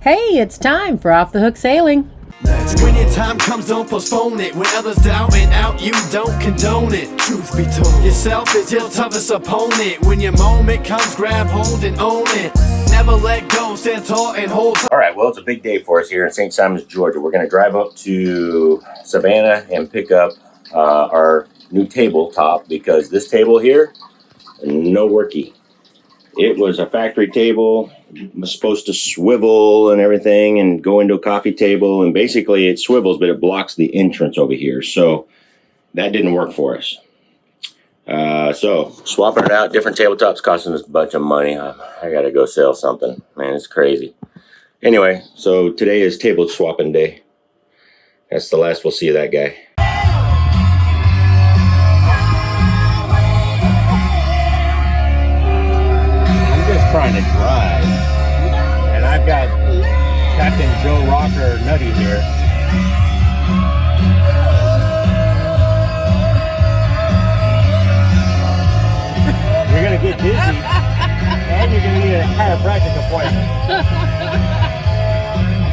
Hey, it's time for Off the Hook Sailing. When your time comes, don't postpone it. When others doubt and out, you don't condone it. Truth be told, yourself is your toughest opponent. When your moment comes, grab hold and own it. Never let go, stand tall and hold tight. All right, well, it's a big day for us here in St. Simons, Georgia. We're going to drive up to Savannah and pick up our new tabletop, because this table here, no worky. It was a factory table, was supposed to swivel and everything and go into a coffee table, and basically it swivels, but it blocks the entrance over here. So that didn't work for us. So swapping it out, different tabletops costing us a bunch of money. I got to go sell something. Man, it's crazy. Anyway, so today is table swapping day. That's the last we'll see of that guy. Trying to drive, and I've got Captain Joe Rocker Nutty here. You're gonna get dizzy, and you're gonna need a chiropractic appointment.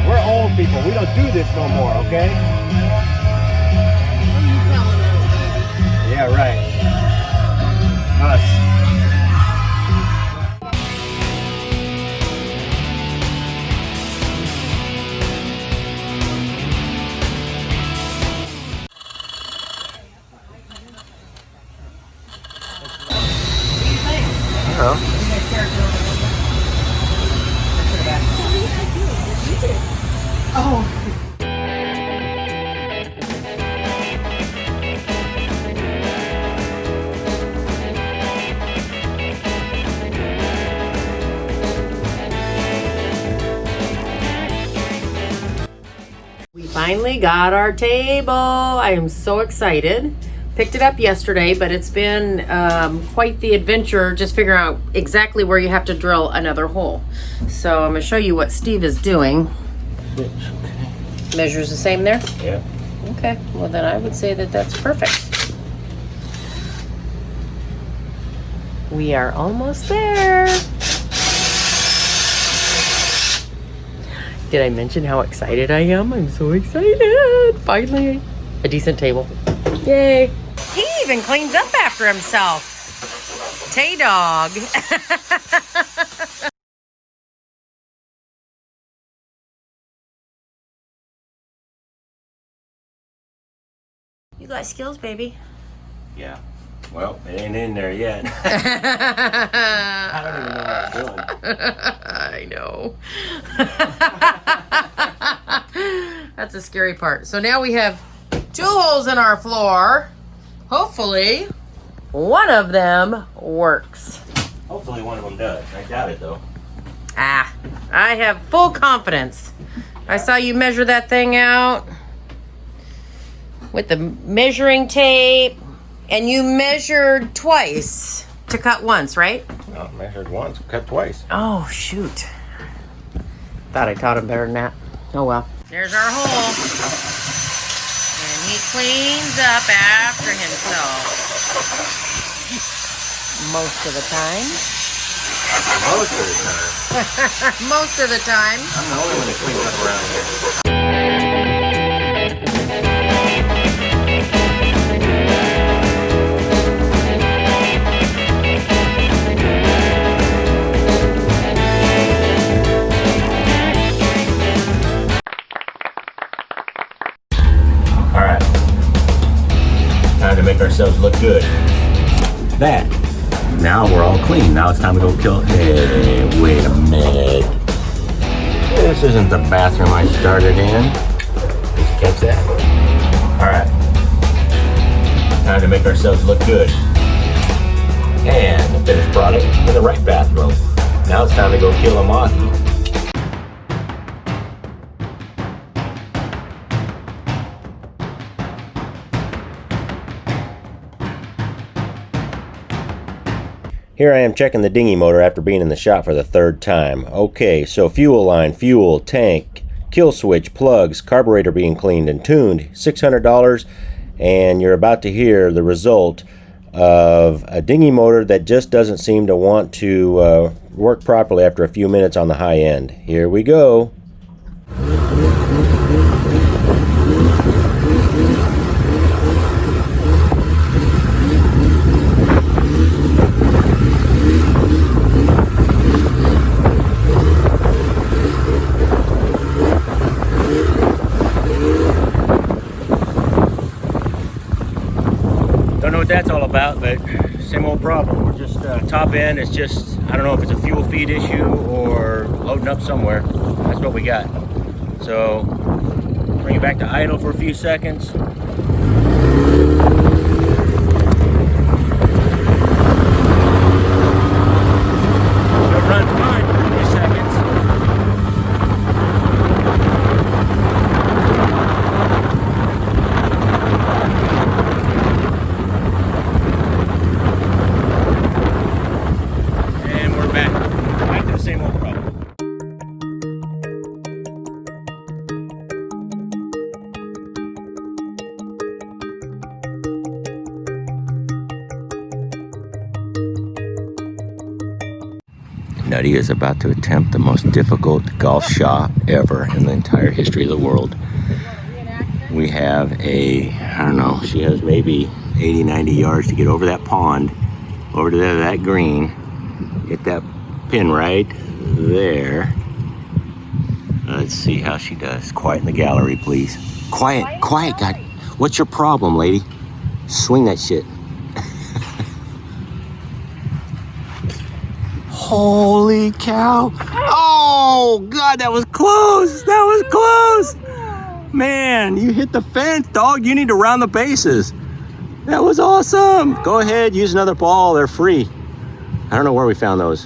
We're old people, we don't do this no more, okay? Yeah, right. Us. We finally got our table. I am so excited. Picked it up yesterday, but it's been quite the adventure just figuring out exactly where you have to drill another hole. So I'm going to show you what Steve is doing. Measures the same there? Yeah. Okay, well then I would say that that's perfect. We are almost there. Did I mention how excited I am? I'm so excited. Finally, a decent table. Yay. He even cleans up after himself. Tay dog. You got skills, baby. Yeah. Well, it ain't in there yet. I don't even know what I'm doing. I know. That's a scary part. So now we have 2 holes in our floor. Hopefully, one of them works. Hopefully one of them does. I doubt it, though. I have full confidence. I saw you measure that thing out with the measuring tape, and you measured twice to cut once, right? No, measured once, cut twice. Oh, shoot. Thought I taught him better than that. Oh, well. There's our hole. And he cleans up after himself. Most of the time. Most of the time. Most of the time. I'm the only one that cleans up around here. To make ourselves look good. That. Now we're all clean. Now it's time to go kill. Hey, wait a minute. This isn't the bathroom I started in. Did you catch that? Alright. Time to make ourselves look good. And the finished product in the right bathroom. Now it's time to go kill a mahi. Here I am checking the dinghy motor after being in the shop for the 3rd time. Okay, so fuel line, fuel, tank, kill switch, plugs, carburetor being cleaned and tuned, $600, and you're about to hear the result of a dinghy motor that just doesn't seem to want to work properly after a few minutes on the high end. Here we go. Don't know what that's all about, but same old problem. We're just top end. It's just, I don't know if it's a fuel feed issue or loading up somewhere. That's what we got. So bring it back to idle for a few seconds. It'll run fine for a few seconds. Back to the same old problem. Nutty is about to attempt the most difficult golf shot ever in the entire history of the world. We have I don't know, she has maybe 80, 90 yards to get over that pond, over to that green, hit that pin right there. Let's see how she does. Quiet in the gallery, please. Quiet, quiet, God. What's your problem, lady? Swing that shit. Holy cow. Oh, God, that was close. That was close. Man, you hit the fence, dog. You need to round the bases. That was awesome. Go ahead, use another ball. They're free. I don't know where we found those.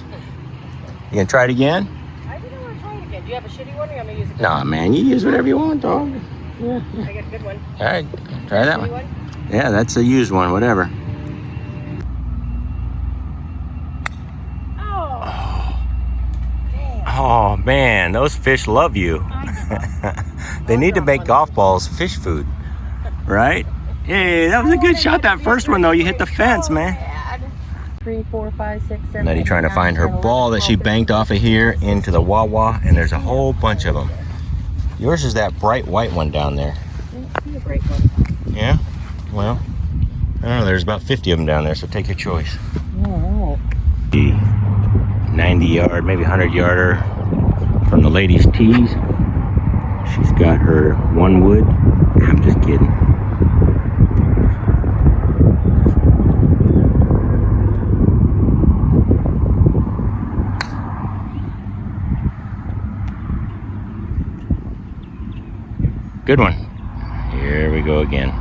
You gonna try it again? I didn't want to try it again. Do you have a shitty one or I'm gonna use it? Nah, man, you use whatever you want, dog. Yeah. I got a good one. All right, try that one. Yeah, that's a used one, whatever. Oh man, those fish love you. They need to make golf balls fish food, right? Hey, that was a good shot. That first one though, you hit the fence, man. 3, 4, 5, 6, 7. Nutty trying to find her ball that she banked off of here into the Wawa, and there's a whole bunch of them. Yours is that bright white one down there. A bright one. Yeah? Well, I don't know. There's about 50 of them down there, so take your choice. All right. The 90-yard, maybe 100-yarder from the ladies' tees. She's got her one wood. I'm just kidding. Good one. Here we go again.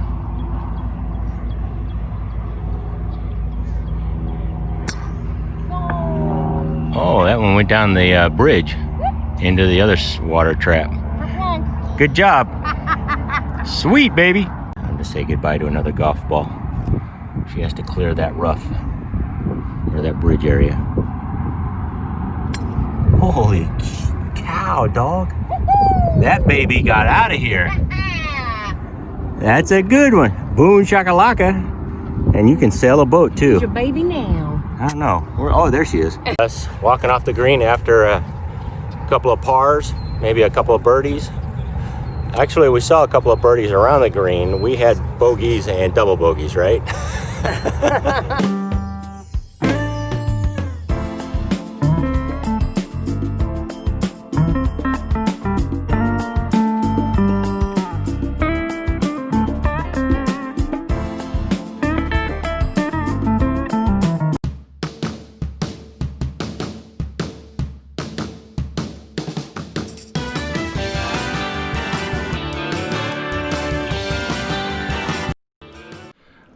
Oh, that one went down the bridge into the other water trap. Good job. Sweet, baby. Time to say goodbye to another golf ball. She has to clear that rough or that bridge area. Holy cow, dog. That baby got out of here. That's a good one. Boom shakalaka. And you can sail a boat too. Who's your baby now? I don't know. Oh, there she is. Us walking off the green after a couple of pars, maybe a couple of birdies. Actually, we saw a couple of birdies around the green. We had bogeys and double bogeys, right?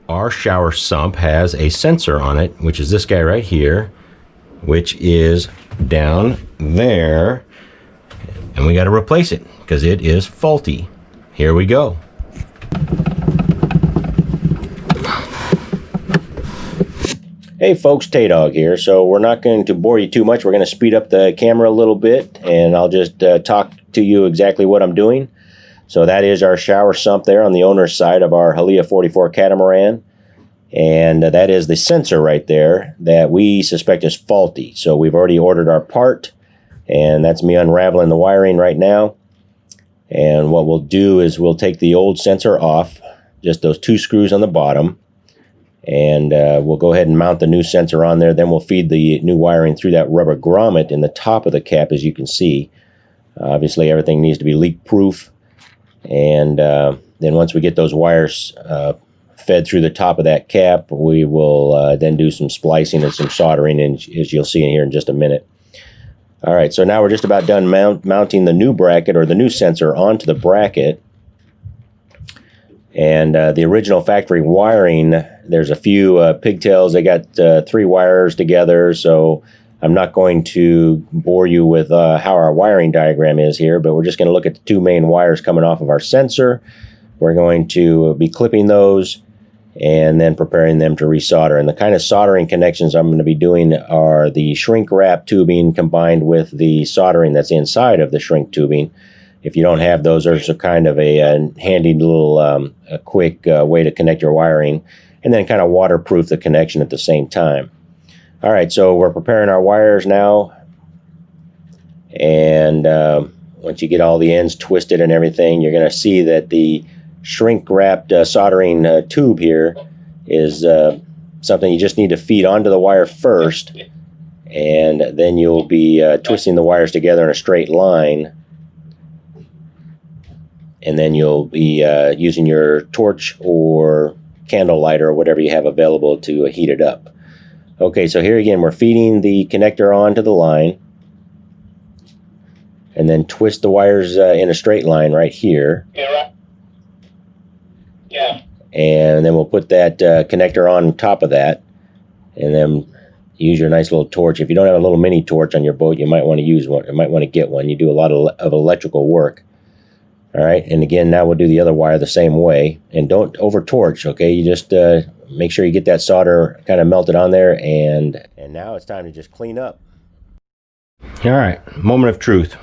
Our shower sump has a sensor on it, which is this guy right here, which is down there, and we got to replace it because it is faulty. Here we go. Hey folks, Tay-Dog here. So we're not going to bore you too much. We're going to speed up the camera a little bit, and I'll just talk to you exactly what I'm doing. So that is our shower sump there on the owner's side of our Halia 44 catamaran. And that is the sensor right there that we suspect is faulty. So we've already ordered our part, and that's me unraveling the wiring right now. And what we'll do is we'll take the old sensor off, just those 2 screws on the bottom, and we'll go ahead and mount the new sensor on there. Then we'll feed the new wiring through that rubber grommet in the top of the cap, as you can see. Obviously everything needs to be leak proof, and then once we get those wires fed through the top of that cap, we will then do some splicing and some soldering, and as you'll see in here in just a minute. Alright, so now we're just about done mounting the new bracket, or the new sensor, onto the bracket. And the original factory wiring, there's a few pigtails. They got 3 wires together, so I'm not going to bore you with how our wiring diagram is here, but we're just going to look at the 2 main wires coming off of our sensor. We're going to be clipping those and then preparing them to resolder. And the kind of soldering connections I'm going to be doing are the shrink wrap tubing combined with the soldering that's inside of the shrink tubing. If you don't have those, there's a kind of a handy little a quick way to connect your wiring, and then kind of waterproof the connection at the same time. All right, so we're preparing our wires now, and once you get all the ends twisted and everything, you're going to see that the shrink-wrapped soldering tube here is something you just need to feed onto the wire first, and then you'll be twisting the wires together in a straight line. And then you'll be using your torch or candle lighter or whatever you have available to heat it up. Okay, so here again, we're feeding the connector onto the line, and then twist the wires in a straight line right here. Yeah. And then we'll put that connector on top of that, and then use your nice little torch. If you don't have a little mini torch on your boat, you might want to use one. You might want to get one. You do a lot of electrical work. All right, and again, now we'll do the other wire the same way, and don't over torch, okay? You just make sure you get that solder kind of melted on there, and now it's time to just clean up. All right, moment of truth.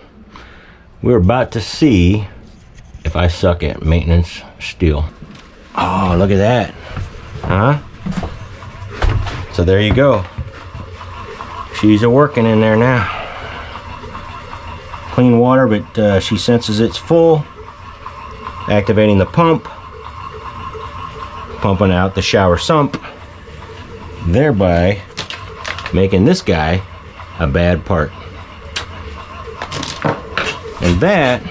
We're about to see if I suck at maintenance still. Oh, look at that. Huh? So there you go. She's a working in there now. Clean water, but she senses it's full. Activating the pump, pumping out the shower sump, thereby making this guy a bad part. And that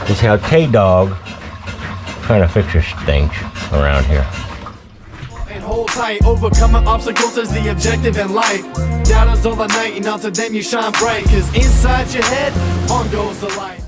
is how K-Dog kind of fixes things around here. And hold tight, overcoming obstacles is the objective in life. Doubt is all the night, and onto them you shine bright, cause inside your head, on goes the light.